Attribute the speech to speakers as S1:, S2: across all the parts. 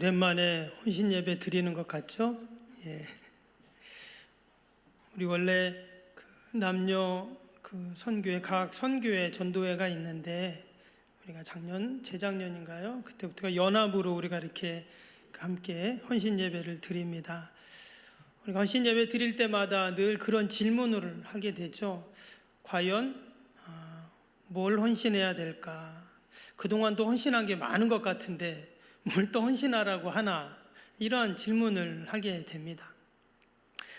S1: 오랜만에 혼신 예배 드리는 것 같죠? 예. 우리 원래 남녀 선교회 각 선교회 전도회가 있는데 우리가 재작년인가요? 그때부터 연합으로 우리가 이렇게 함께 혼신 예배를 드립니다. 우리가 혼신 예배 드릴 때마다 늘 그런 질문을 하게 되죠. 과연 뭘 헌신해야 될까? 그동안도 헌신한 게 많은 것 같은데 뭘 또 헌신하라고 하나? 이러한 질문을 하게 됩니다.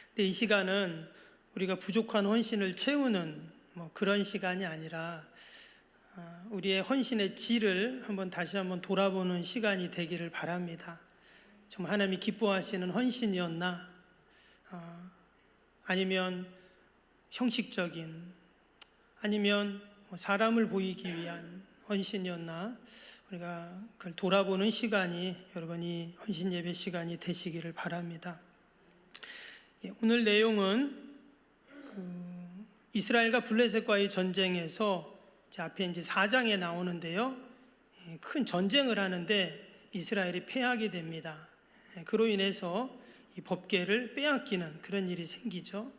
S1: 근데 이 시간은 우리가 부족한 헌신을 채우는 그런 시간이 아니라 우리의 헌신의 질을 다시 한번 돌아보는 시간이 되기를 바랍니다. 정말 하나님이 기뻐하시는 헌신이었나? 아니면 형식적인, 아니면 사람을 보이기 위한 헌신이었나? 우리가 그걸 돌아보는 시간이 여러분이 헌신 예배 시간이 되시기를 바랍니다. 오늘 내용은 이스라엘과 블레셋과의 전쟁에서 앞에 이제 4장에 나오는데요. 큰 전쟁을 하는데 이스라엘이 패하게 됩니다. 그로 인해서 이 법궤를 빼앗기는 그런 일이 생기죠.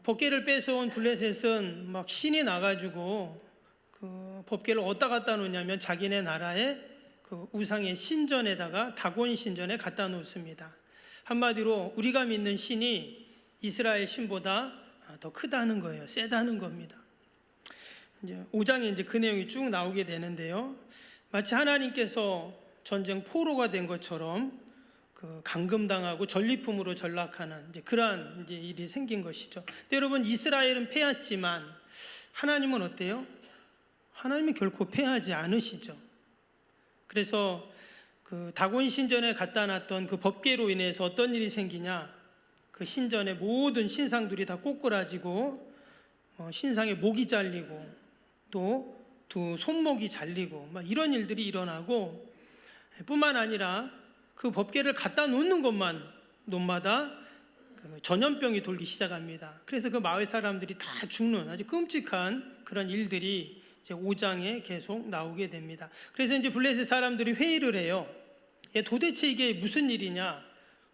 S1: 법궤를 뺏어온 블레셋은 막 신이 나가지고 그 법궤를 어디다 갖다 놓냐면 자기네 나라의 그 우상의 신전에다가 다곤 신전에 갖다 놓습니다. 한마디로 우리가 믿는 신이 이스라엘 신보다 더 크다는 거예요. 세다는 겁니다. 이제 5장에 이제 그 내용이 쭉 나오게 되는데요. 마치 하나님께서 전쟁 포로가 된 것처럼 그 감금당하고 전리품으로 전락하는 이제 그러한 이제 일이 생긴 것이죠. 근데 여러분, 이스라엘은 패했지만 하나님은 어때요? 하나님이 결코 패하지 않으시죠. 그래서 그 다곤 신전에 갖다 놨던 그 법궤로 인해서 어떤 일이 생기냐? 그 신전의 모든 신상들이 다 꼬꾸라지고 신상의 목이 잘리고 또 두 손목이 잘리고 막 이런 일들이 일어나고, 뿐만 아니라 그 법궤를 갖다 놓는 곳마다 그 전염병이 돌기 시작합니다. 그래서 그 마을 사람들이 다 죽는 아주 끔찍한 그런 일들이 이제 5장에 계속 나오게 됩니다. 그래서 이제 블레셋 사람들이 회의를 해요. 도대체 이게 무슨 일이냐?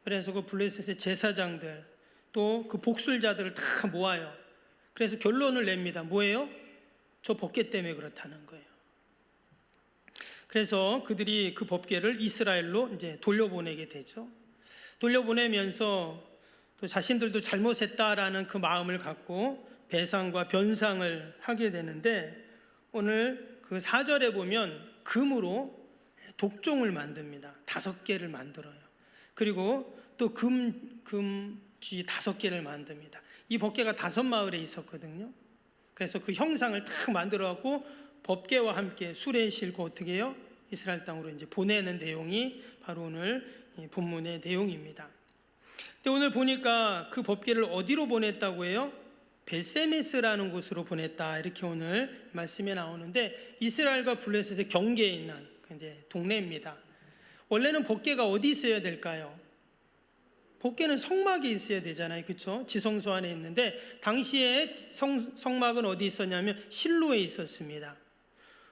S1: 그래서 그 블레셋의 제사장들 또 그 복술자들을 다 모아요. 그래서 결론을 냅니다. 뭐예요? 저 법궤 때문에 그렇다는 거예요. 그래서 그들이 그 법궤를 이스라엘로 이제 돌려보내게 되죠. 돌려보내면서 또 자신들도 잘못했다라는 그 마음을 갖고 배상과 변상을 하게 되는데, 오늘 그 4절에 보면 금으로 독종을 만듭니다. 5개를 만들어요. 그리고 또 금쥐 5개를 만듭니다. 이 법궤가 5마을에 있었거든요. 그래서 그 형상을 딱 만들어 갖고 법궤와 함께 수레에 싣고 어떻게 해요? 이스라엘 땅으로 이제 보내는 내용이 바로 오늘 본문의 내용입니다. 근데 오늘 보니까 그 법궤를 어디로 보냈다고 해요? 벳세메스라는 곳으로 보냈다, 이렇게 오늘 말씀에 나오는데, 이스라엘과 블레셋의 경계에 있는 이제 동네입니다. 원래는 법궤가 어디 있어야 될까요? 법궤는 성막에 있어야 되잖아요, 그렇죠? 지성소 안에 있는데 당시에 성막은 어디 있었냐면 실로에 있었습니다.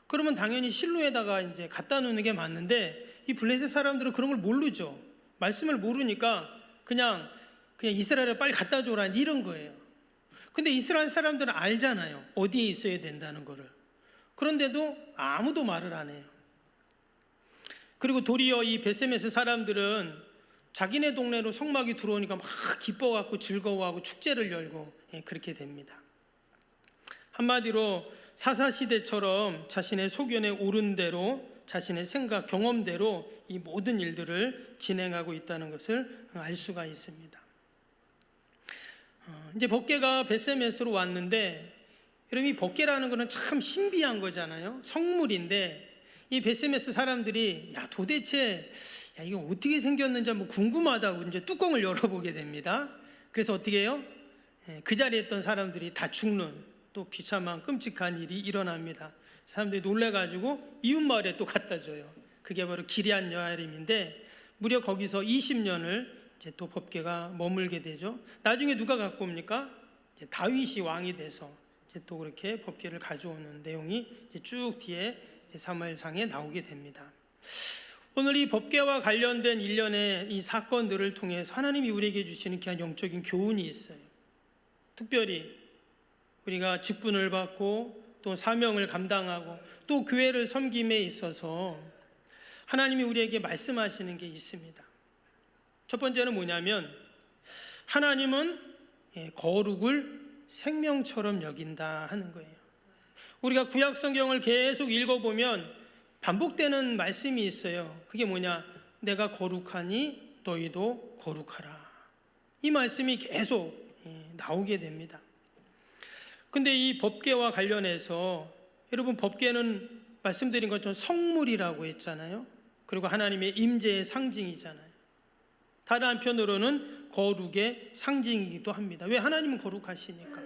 S1: 그러면 당연히 실로에다가 이제 갖다 놓는 게 맞는데, 이 블레셋 사람들은 그런 걸 모르죠. 말씀을 모르니까 그냥 이스라엘에 빨리 갖다 줘라 이런 거예요. 근데 이스라엘 사람들은 알잖아요, 어디에 있어야 된다는 거를. 그런데도 아무도 말을 안 해요. 그리고 도리어 이 벳세메스 사람들은 자기네 동네로 성막이 들어오니까 막 기뻐갖고 즐거워하고 축제를 열고 그렇게 됩니다. 한마디로 사사시대처럼 자신의 소견에 오른 대로 자신의 생각, 경험대로 이 모든 일들을 진행하고 있다는 것을 알 수가 있습니다. 이제 법궤가 벳세메스로 왔는데, 여러분, 이 법궤라는 것은 참 신비한 거잖아요. 성물인데 이 벳세메스 사람들이 도대체 이거 어떻게 생겼는지 한번 궁금하다고 이제 뚜껑을 열어보게 됩니다. 그래서 어떻게 해요? 그 자리에 있던 사람들이 다 죽는 또 비참한 끔찍한 일이 일어납니다. 사람들이 놀래가지고 이웃마을에 또 갖다 줘요. 그게 바로 기럇 여아림인데, 무려 거기서 20년을 이제 또 법궤가 머물게 되죠. 나중에 누가 갖고 옵니까? 이제 다윗이 왕이 돼서 이제 또 그렇게 법궤를 가져오는 내용이 이제 쭉 뒤에 사무엘상에 나오게 됩니다. 오늘 이 법궤와 관련된 일련의 이 사건들을 통해서 하나님이 우리에게 주시는 귀한 영적인 교훈이 있어요. 특별히 우리가 직분을 받고 또 사명을 감당하고 또 교회를 섬김에 있어서 하나님이 우리에게 말씀하시는 게 있습니다. 첫 번째는 뭐냐면 하나님은 거룩을 생명처럼 여긴다 하는 거예요. 우리가 구약 성경을 계속 읽어보면 반복되는 말씀이 있어요. 그게 뭐냐? 내가 거룩하니 너희도 거룩하라. 이 말씀이 계속 나오게 됩니다. 근데 이 법궤와 관련해서 여러분, 법궤는 말씀드린 것처럼 성물이라고 했잖아요. 그리고 하나님의 임재의 상징이잖아요. 다른 한편으로는 거룩의 상징이기도 합니다. 왜? 하나님은 거룩하시니까.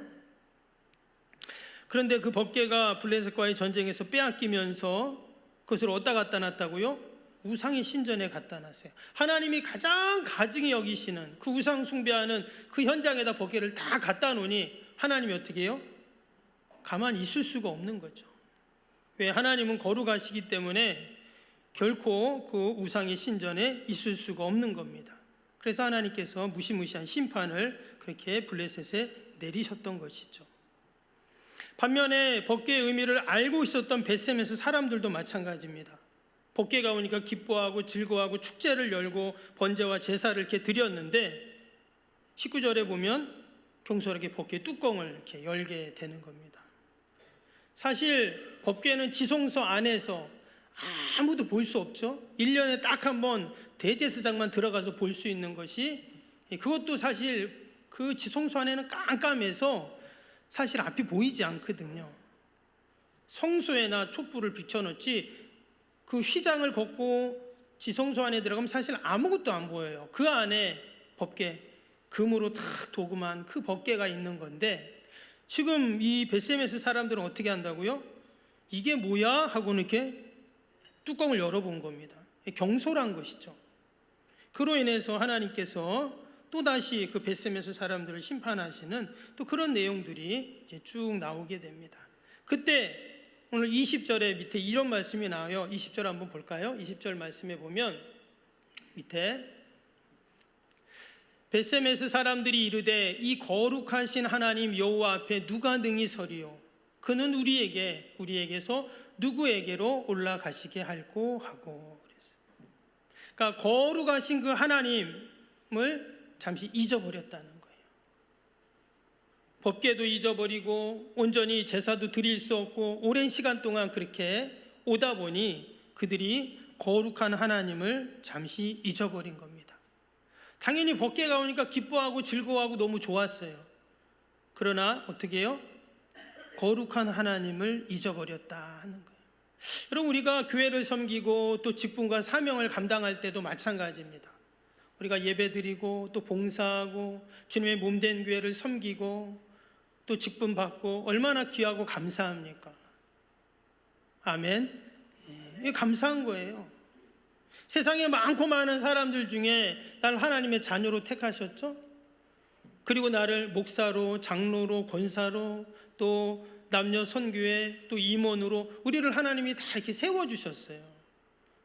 S1: 그런데 그 법궤가 블레셋과의 전쟁에서 빼앗기면서 그것을 어디다 갖다 놨다고요? 우상의 신전에 갖다 놨어요. 하나님이 가장 가증히 여기시는 그 우상 숭배하는 그 현장에다 법궤를 다 갖다 놓으니 하나님이 어떻게 해요? 가만히 있을 수가 없는 거죠. 왜? 하나님은 거룩하시기 때문에 결코 그 우상의 신전에 있을 수가 없는 겁니다. 그래서 하나님께서 무시무시한 심판을 그렇게 블레셋에 내리셨던 것이죠. 반면에 법궤의 의미를 알고 있었던 벳셈에서 사람들도 마찬가지입니다. 법궤가 오니까 기뻐하고 즐거워하고 축제를 열고 번제와 제사를 이렇게 드렸는데 19절에 보면 경솔하게 법궤 뚜껑을 이렇게 열게 되는 겁니다. 사실 법궤는 지성소 안에서 아무도 볼 수 없죠. 1년에 딱 한 번 대제사장만 들어가서 볼 수 있는 것이, 그것도 사실 그 지성소 안에는 깜깜해서 사실 앞이 보이지 않거든요. 성소에나 촛불을 비춰놓지 그 휘장을 걷고 지성소 안에 들어가면 사실 아무것도 안 보여요. 그 안에 법궤, 금으로 탁 도금한 그 법궤가 있는 건데, 지금 이 벳세메스 사람들은 어떻게 한다고요? 이게 뭐야? 하고 이렇게 뚜껑을 열어본 겁니다. 경솔한 것이죠. 그로 인해서 하나님께서 또다시 그 벳세메스 사람들을 심판하시는 또 그런 내용들이 이제 쭉 나오게 됩니다. 그때 오늘 20절에 밑에 이런 말씀이 나와요. 20절 한번 볼까요? 20절 말씀에 보면 밑에 벳세메스 사람들이 이르되 이 거룩하신 하나님 여호와 앞에 누가 능히 서리요? 그는 우리에게서 누구에게로 올라가시게 할꼬 하고. 그러니까 거룩하신 그 하나님을 잠시 잊어버렸다는 거예요. 법궤도 잊어버리고 온전히 제사도 드릴 수 없고 오랜 시간 동안 그렇게 오다 보니 그들이 거룩한 하나님을 잠시 잊어버린 겁니다. 당연히 법궤가 오니까 기뻐하고 즐거워하고 너무 좋았어요. 그러나 어떻게 해요? 거룩한 하나님을 잊어버렸다 하는 거예요. 여러분, 우리가 교회를 섬기고 또 직분과 사명을 감당할 때도 마찬가지입니다. 우리가 예배드리고 또 봉사하고 주님의 몸된 교회를 섬기고 또 직분 받고 얼마나 귀하고 감사합니까? 아멘. 이게 감사한 거예요. 세상에 많고 많은 사람들 중에 나를 하나님의 자녀로 택하셨죠? 그리고 나를 목사로, 장로로, 권사로, 또 남녀 선교회, 또 임원으로 우리를 하나님이 다 이렇게 세워주셨어요.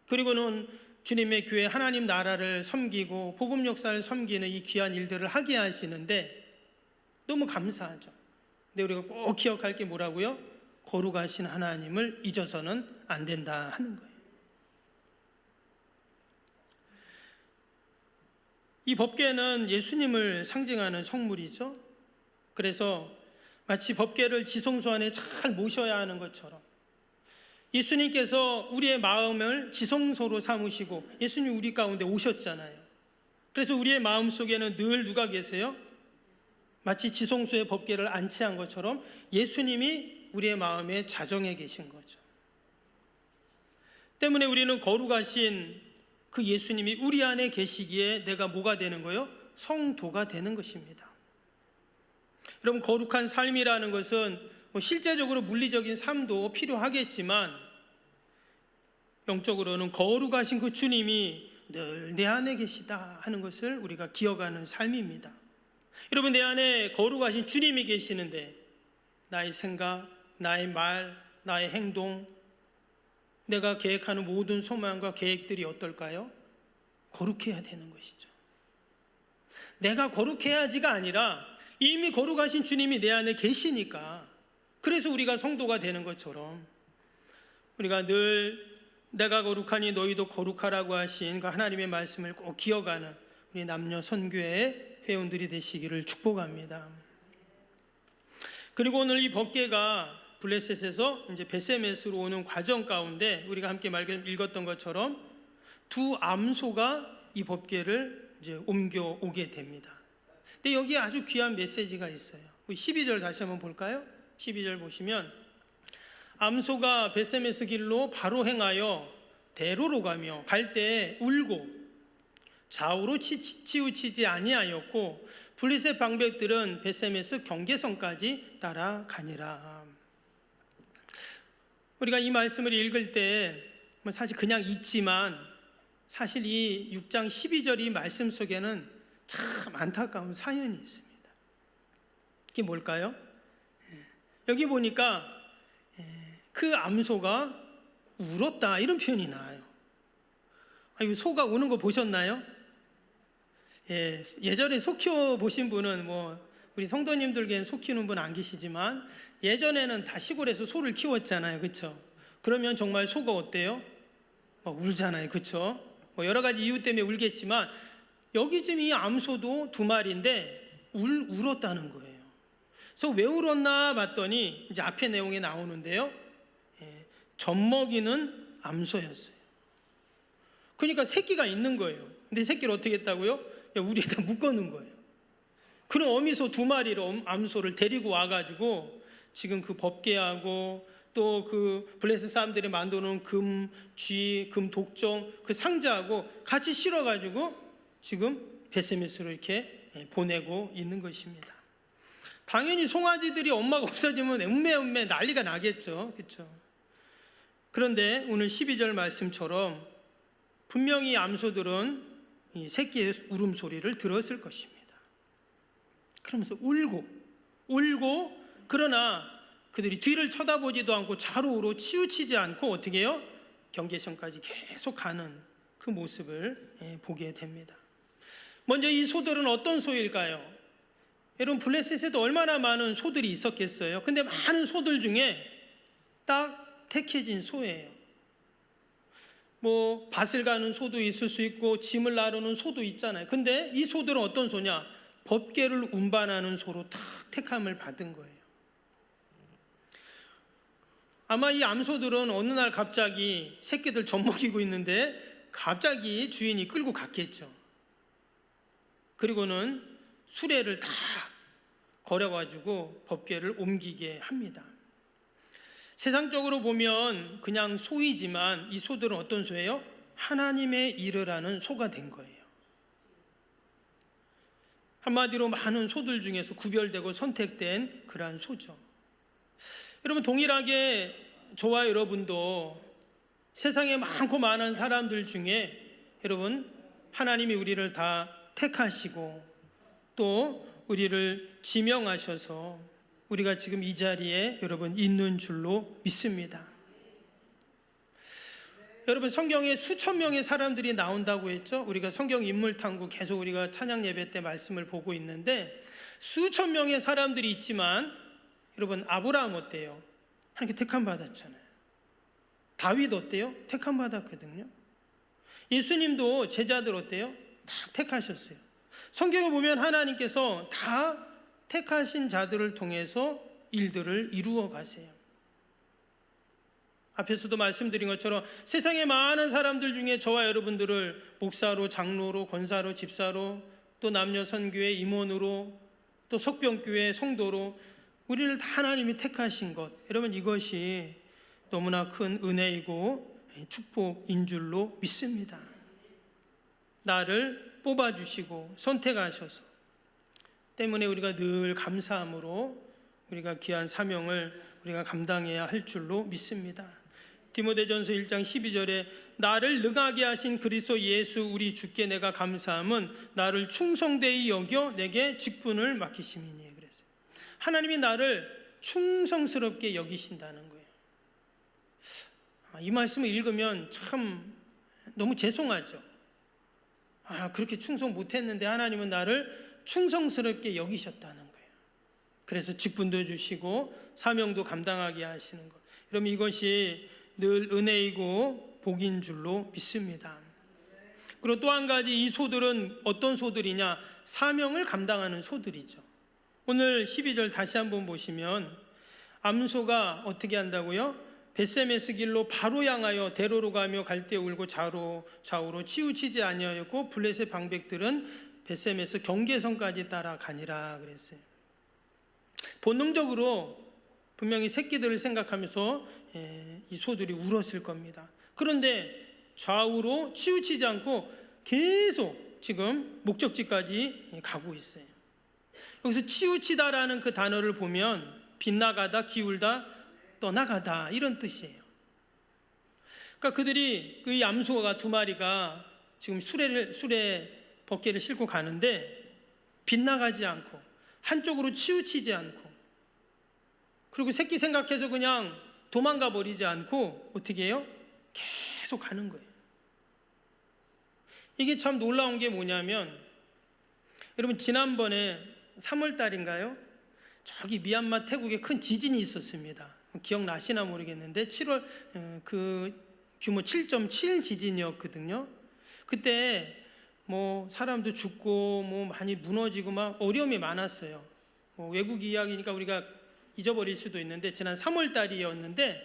S1: 그리고는 주님의 교회, 하나님 나라를 섬기고 복음 역사를 섬기는 이 귀한 일들을 하게 하시는데 너무 감사하죠. 근데 우리가 꼭 기억할 게 뭐라고요? 거룩하신 하나님을 잊어서는 안 된다 하는 거예요. 이 법궤는 예수님을 상징하는 성물이죠. 그래서 마치 법궤를 지성소 안에 잘 모셔야 하는 것처럼 예수님께서 우리의 마음을 지성소로 삼으시고 예수님 우리 가운데 오셨잖아요. 그래서 우리의 마음 속에는 늘 누가 계세요? 마치 지성소에 법궤를 안치한 것처럼 예수님이 우리의 마음에 자정해 계신 거죠. 때문에 우리는 거룩하신 그 예수님이 우리 안에 계시기에 내가 뭐가 되는 거예요? 성도가 되는 것입니다. 여러분, 거룩한 삶이라는 것은 실제적으로 물리적인 삶도 필요하겠지만 영적으로는 거룩하신 그 주님이 늘 내 안에 계시다 하는 것을 우리가 기억하는 삶입니다. 여러분, 내 안에 거룩하신 주님이 계시는데 나의 생각, 나의 말, 나의 행동, 내가 계획하는 모든 소망과 계획들이 어떨까요? 거룩해야 되는 것이죠. 내가 거룩해야지가 아니라 이미 거룩하신 주님이 내 안에 계시니까, 그래서 우리가 성도가 되는 것처럼 우리가 늘 내가 거룩하니 너희도 거룩하라고 하신 그 하나님의 말씀을 꼭 기억하는 우리 남녀 선교회 회원들이 되시기를 축복합니다. 그리고 오늘 이 법궤가 블레셋에서 이제 베세메스로 오는 과정 가운데 우리가 함께 읽었던 것처럼 두 암소가 이 법궤를 이제 옮겨오게 됩니다. 근데 여기에 아주 귀한 메시지가 있어요. 12절 다시 한번 볼까요? 12절 보시면 암소가 베세메스 길로 바로 행하여 대로로 가며 갈 때 울고 좌우로 치우치지 아니하였고 블레셋 방백들은 베세메스 경계선까지 따라가니라. 우리가 이 말씀을 읽을 때 사실 그냥 읽지만 사실 이 6장 12절 이 말씀 속에는 참 안타까운 사연이 있습니다. 그게 뭘까요? 여기 보니까 그 암소가 울었다 이런 표현이 나와요. 소가 우는 거 보셨나요? 예전에 소 키워 보신 분은 우리 성도님들께는 소 키우는 분 안 계시지만 예전에는 다 시골에서 소를 키웠잖아요, 그렇죠? 그러면 정말 소가 어때요? 울잖아요, 그렇죠? 여러 가지 이유 때문에 울겠지만 여기 지금 이 암소도 두 마리인데 울었다는 거예요. 그래서 왜 울었나 봤더니 이제 앞에 내용에 나오는데요, 젖먹이는 암소였어요. 그러니까 새끼가 있는 거예요. 근데 새끼를 어떻게 했다고요? 우리에다 묶어놓은 거예요. 그런 어미소 두 마리를 암소를 데리고 와가지고 지금 그 법궤하고 또 그 블레셋 사람들이 만들어 놓은 금, 쥐, 금 독종 그 상자하고 같이 실어가지고 지금 베세메스로 이렇게 보내고 있는 것입니다. 당연히 송아지들이 엄마가 없어지면 음메 난리가 나겠죠, 그렇죠? 그런데 오늘 12절 말씀처럼 분명히 암소들은 이 새끼의 울음소리를 들었을 것입니다. 그러면서 울고 그러나 그들이 뒤를 쳐다보지도 않고 좌우로 치우치지 않고 어떻게 해요? 경계선까지 계속 가는 그 모습을 보게 됩니다. 먼저 이 소들은 어떤 소일까요? 여러분 블레셋에도 얼마나 많은 소들이 있었겠어요? 근데 많은 소들 중에 딱 택해진 소예요. 밭을 가는 소도 있을 수 있고 짐을 나르는 소도 있잖아요. 근데 이 소들은 어떤 소냐? 법궤를 운반하는 소로 탁 택함을 받은 거예요. 아마 이 암소들은 어느 날 갑자기 새끼들 젖먹이고 있는데 갑자기 주인이 끌고 갔겠죠. 그리고는 수레를 다 걸어가지고 법궤를 옮기게 합니다. 세상적으로 보면 그냥 소이지만 이 소들은 어떤 소예요? 하나님의 일을 하는 소가 된 거예요. 한마디로 많은 소들 중에서 구별되고 선택된 그러한 소죠. 여러분 동일하게 저와 여러분도 세상에 많고 많은 사람들 중에 여러분 하나님이 우리를 다 택하시고 또 우리를 지명하셔서 우리가 지금 이 자리에 여러분 있는 줄로 믿습니다. 여러분 성경에 수천 명의 사람들이 나온다고 했죠. 우리가 성경 인물 탐구 계속 우리가 찬양 예배 때 말씀을 보고 있는데 수천 명의 사람들이 있지만 여러분 아브라함 어때요? 하나님께 택함 받았잖아요. 다윗 어때요? 택함 받았거든요. 예수님도 제자들 어때요? 다 택하셨어요. 성경을 보면 하나님께서 다 택하신 자들을 통해서 일들을 이루어 가세요. 앞에서도 말씀드린 것처럼 세상에 많은 사람들 중에 저와 여러분들을 목사로, 장로로, 권사로, 집사로, 또 남녀 선교회 임원으로, 또 석병교회 성도로 우리를 다 하나님이 택하신 것, 여러분 이것이 너무나 큰 은혜이고 축복인 줄로 믿습니다. 나를 뽑아주시고 선택하셔서 때문에 우리가 늘 감사함으로 우리가 귀한 사명을 우리가 감당해야 할 줄로 믿습니다. 디모데전서 1장 12절에 나를 능하게 하신 그리스도 예수 우리 주께 내가 감사함은 나를 충성되이 여겨 내게 직분을 맡기심이니. 그랬어요. 하나님이 나를 충성스럽게 여기신다는 거예요. 이 말씀을 읽으면 참 너무 죄송하죠. 그렇게 충성 못했는데 하나님은 나를 충성스럽게 여기셨다는 거예요. 그래서 직분도 주시고 사명도 감당하게 하시는 것. 여러분, 이것이 늘 은혜이고 복인 줄로 믿습니다. 그리고 또 한 가지, 이 소들은 어떤 소들이냐? 사명을 감당하는 소들이죠. 오늘 12절 다시 한번 보시면 암소가 어떻게 한다고요? 벳세메스 길로 바로 향하여 대로로 가며 갈대 울고 좌우로 치우치지 아니하였고 블레셋 방백들은 벳세메스 경계선까지 따라가니라 그랬어요. 본능적으로 분명히 새끼들을 생각하면서 이 소들이 울었을 겁니다. 그런데 좌우로 치우치지 않고 계속 지금 목적지까지 가고 있어요. 여기서 치우치다라는 그 단어를 보면 빗나가다, 기울다, 떠나가다 이런 뜻이에요. 그러니까 그들이 이 암소가 두 마리가 지금 수레 벗개를 싣고 가는데 빗나가지 않고 한쪽으로 치우치지 않고 그리고 새끼 생각해서 그냥 도망가 버리지 않고 어떻게 해요? 계속 가는 거예요. 이게 참 놀라운 게 뭐냐면 여러분, 지난번에 3월 달인가요? 저기 미얀마 태국에 큰 지진이 있었습니다. 기억나시나 모르겠는데 7월 그 규모 7.7 지진이었거든요. 그때 뭐 사람도 죽고 뭐 많이 무너지고 막 어려움이 많았어요. 외국 이야기니까 우리가 잊어버릴 수도 있는데 지난 3월 달이었는데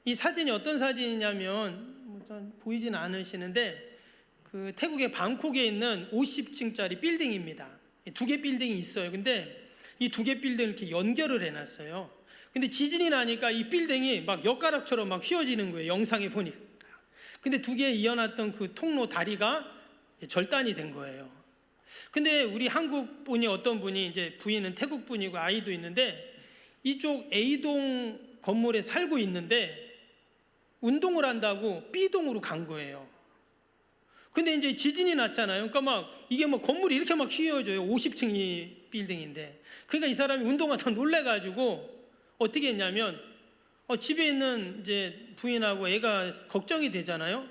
S1: 이 사진이 어떤 사진이냐면 보이진 않으시는데 그 태국의 방콕에 있는 50층짜리 빌딩입니다. 두 개 빌딩이 있어요. 근데 이 두 개 빌딩을 이렇게 연결을 해놨어요. 근데 지진이 나니까 이 빌딩이 막 엿가락처럼 막 휘어지는 거예요. 영상에 보니까. 근데 두 개 이어놨던 그 통로 다리가 절단이 된 거예요. 근데 우리 한국 분이 어떤 분이 이제 부인은 태국 분이고 아이도 있는데 이쪽 A동 건물에 살고 있는데 운동을 한다고 B동으로 간 거예요. 근데 이제 지진이 났잖아요. 그러니까 막 이게 뭐 건물이 이렇게 막 휘어져요. 50층이 빌딩인데. 그러니까 이 사람이 운동하다 놀래가지고 어떻게 했냐면 집에 있는 이제 부인하고 애가 걱정이 되잖아요.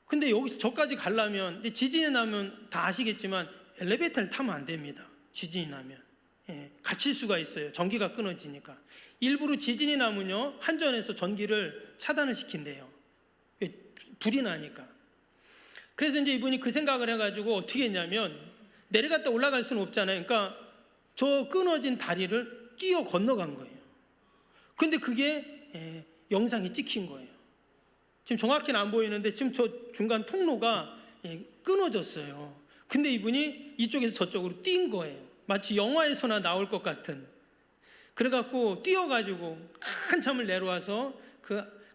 S1: 근데 여기서 저까지 가려면 지진이 나면 다 아시겠지만 엘리베이터를 타면 안 됩니다. 지진이 나면 갇힐 수가 있어요. 전기가 끊어지니까. 일부러 지진이 나면요 한전에서 전기를 차단을 시킨대요. 불이 나니까. 그래서 이제 이분이 그 생각을 해가지고 어떻게 했냐면 내려갔다 올라갈 수는 없잖아요. 그러니까 저 끊어진 다리를 뛰어 건너간 거예요. 근데 그게 영상이 찍힌 거예요. 지금 정확히는 안 보이는데 지금 저 중간 통로가 끊어졌어요. 근데 이분이 이쪽에서 저쪽으로 뛴 거예요. 마치 영화에서나 나올 것 같은. 그래갖고 뛰어가지고 한참을 내려와서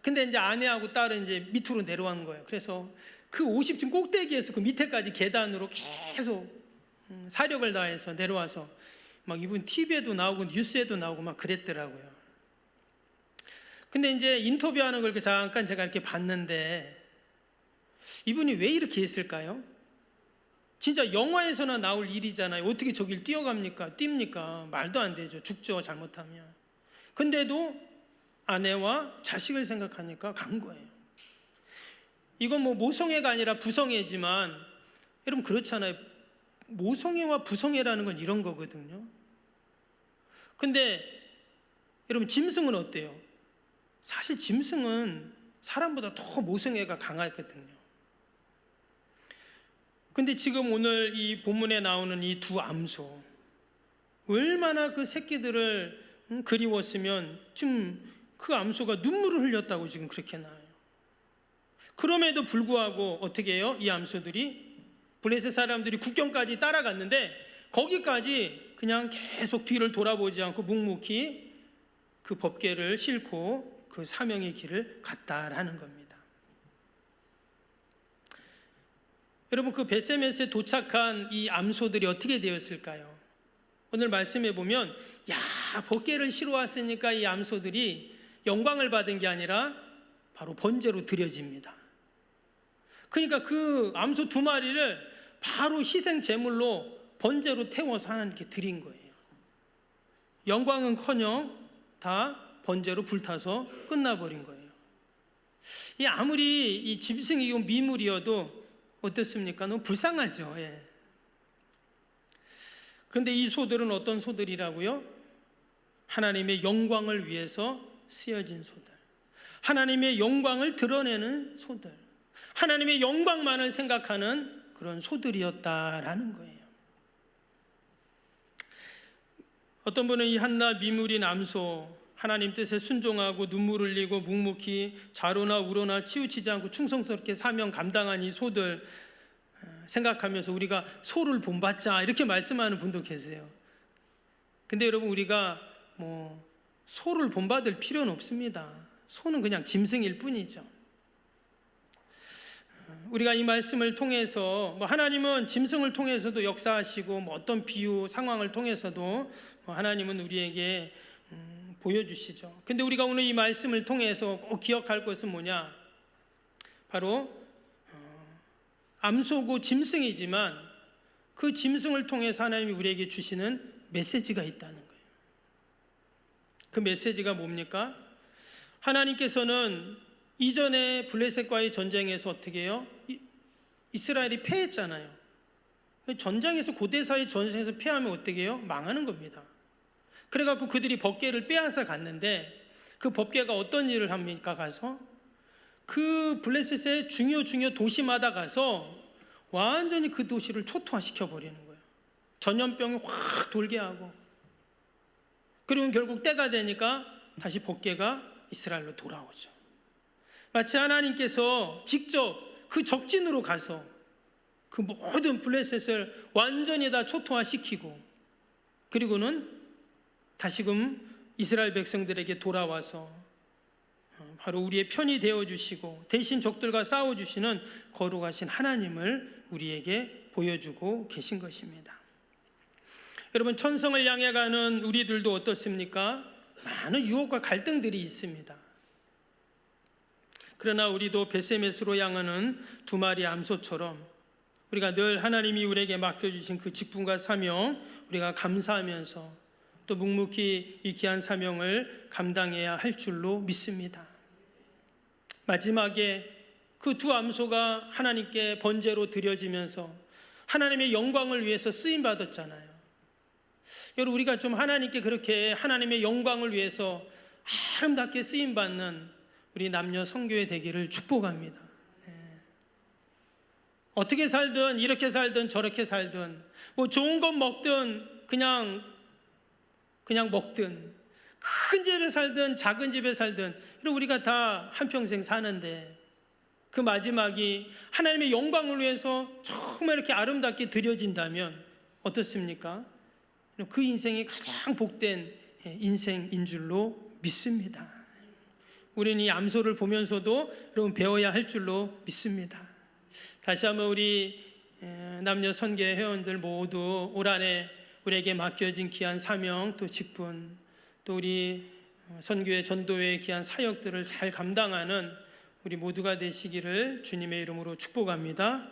S1: 근데 이제 아내하고 딸은 이제 밑으로 내려간 거예요. 그래서 그 50층 꼭대기에서 그 밑에까지 계단으로 계속 사력을 다해서 내려와서 막 이분 TV에도 나오고 뉴스에도 나오고 막 그랬더라고요. 근데 이제 인터뷰하는 걸 잠깐 제가 이렇게 봤는데 이분이 왜 이렇게 했을까요? 진짜 영화에서나 나올 일이잖아요. 어떻게 저길 뛰어갑니까? 뜁니까? 말도 안 되죠. 죽죠, 잘못하면. 근데도 아내와 자식을 생각하니까 간 거예요. 이건 뭐 모성애가 아니라 부성애지만 여러분 그렇잖아요. 모성애와 부성애라는 건 이런 거거든요. 근데 여러분 짐승은 어때요? 사실 짐승은 사람보다 더 모성애가 강하거든요. 근데 지금 오늘 이 본문에 나오는 이 두 암소 얼마나 그 새끼들을 그리웠으면 지금 그 암소가 눈물을 흘렸다고 지금 그렇게 나와요. 그럼에도 불구하고 어떻게 해요? 이 암소들이 블레셋 사람들이 국경까지 따라갔는데 거기까지 그냥 계속 뒤를 돌아보지 않고 묵묵히 그 법궤를 싣고 그 사명의 길을 갔다라는 겁니다. 여러분 그 벳세메스에 도착한 이 암소들이 어떻게 되었을까요? 오늘 말씀해 보면 법궤를 실어 왔으니까 이 암소들이 영광을 받은 게 아니라 바로 번제로 드려집니다. 그러니까 그 암소 두 마리를 바로 희생 제물로 번제로 태워서 하나님께 드린 거예요. 영광은커녕 다 번제로 불타서 끝나버린 거예요. 이 아무리 이 짐승이고 미물이어도 어떻습니까? 너무 불쌍하죠. 예. 그런데 이 소들은 어떤 소들이라고요? 하나님의 영광을 위해서 쓰여진 소들, 하나님의 영광을 드러내는 소들, 하나님의 영광만을 생각하는 그런 소들이었다라는 거예요. 어떤 분은 이 한낱 미물인 암소, 하나님 뜻에 순종하고 눈물 흘리고 묵묵히 좌로나 우로나 치우치지 않고 충성스럽게 사명 감당한 이 소들 생각하면서 우리가 소를 본받자 이렇게 말씀하는 분도 계세요. 근데 여러분, 우리가 소를 본받을 필요는 없습니다. 소는 그냥 짐승일 뿐이죠. 우리가 이 말씀을 통해서 하나님은 짐승을 통해서도 역사하시고 어떤 비유 상황을 통해서도 하나님은 우리에게 보여주시죠. 근데 우리가 오늘 이 말씀을 통해서 꼭 기억할 것은 뭐냐? 바로 암소고 짐승이지만 그 짐승을 통해서 하나님이 우리에게 주시는 메시지가 있다는 거예요. 그 메시지가 뭡니까? 하나님께서는 이전에 블레셋과의 전쟁에서 어떻게 해요? 이스라엘이 패했잖아요. 전쟁에서, 고대사의 전쟁에서 패하면 어떻게 해요? 망하는 겁니다. 그래갖고 그들이 법궤를 빼앗아 갔는데 그 법궤가 어떤 일을 합니까? 가서 그 블레셋의 중요 도시마다 가서 완전히 그 도시를 초토화시켜 버리는 거예요. 전염병이 확 돌게 하고, 그리고 결국 때가 되니까 다시 법궤가 이스라엘로 돌아오죠. 마치 하나님께서 직접 그 적진으로 가서 그 모든 블레셋을 완전히 다 초토화시키고, 그리고는 다시금 이스라엘 백성들에게 돌아와서 바로 우리의 편이 되어주시고 대신 적들과 싸워주시는 거룩하신 하나님을 우리에게 보여주고 계신 것입니다. 여러분, 천성을 향해 가는 우리들도 어떻습니까? 많은 유혹과 갈등들이 있습니다. 그러나 우리도 벳세메스로 향하는 두 마리 암소처럼 우리가 늘 하나님이 우리에게 맡겨주신 그 직분과 사명, 우리가 감사하면서 또 묵묵히 이 귀한 사명을 감당해야 할 줄로 믿습니다. 마지막에 그 두 암소가 하나님께 번제로 드려지면서 하나님의 영광을 위해서 쓰임 받았잖아요. 여러분, 우리가 좀 하나님께 그렇게 하나님의 영광을 위해서 아름답게 쓰임 받는 우리 남녀 성교회 되기를 축복합니다. 어떻게 살든, 이렇게 살든 저렇게 살든, 좋은 것 먹든 그냥 먹든, 큰 집에 살든 작은 집에 살든, 우리가 다 한평생 사는데 그 마지막이 하나님의 영광을 위해서 정말 이렇게 아름답게 드려진다면 어떻습니까? 그 인생이 가장 복된 인생인 줄로 믿습니다. 우리는 이 암소를 보면서도 여러분 배워야 할 줄로 믿습니다. 다시 한번 우리 남녀 선교회 회원들 모두 올 한해 우리에게 맡겨진 귀한 사명, 또 직분, 또 우리 선교회 전도회의 귀한 사역들을 잘 감당하는 우리 모두가 되시기를 주님의 이름으로 축복합니다.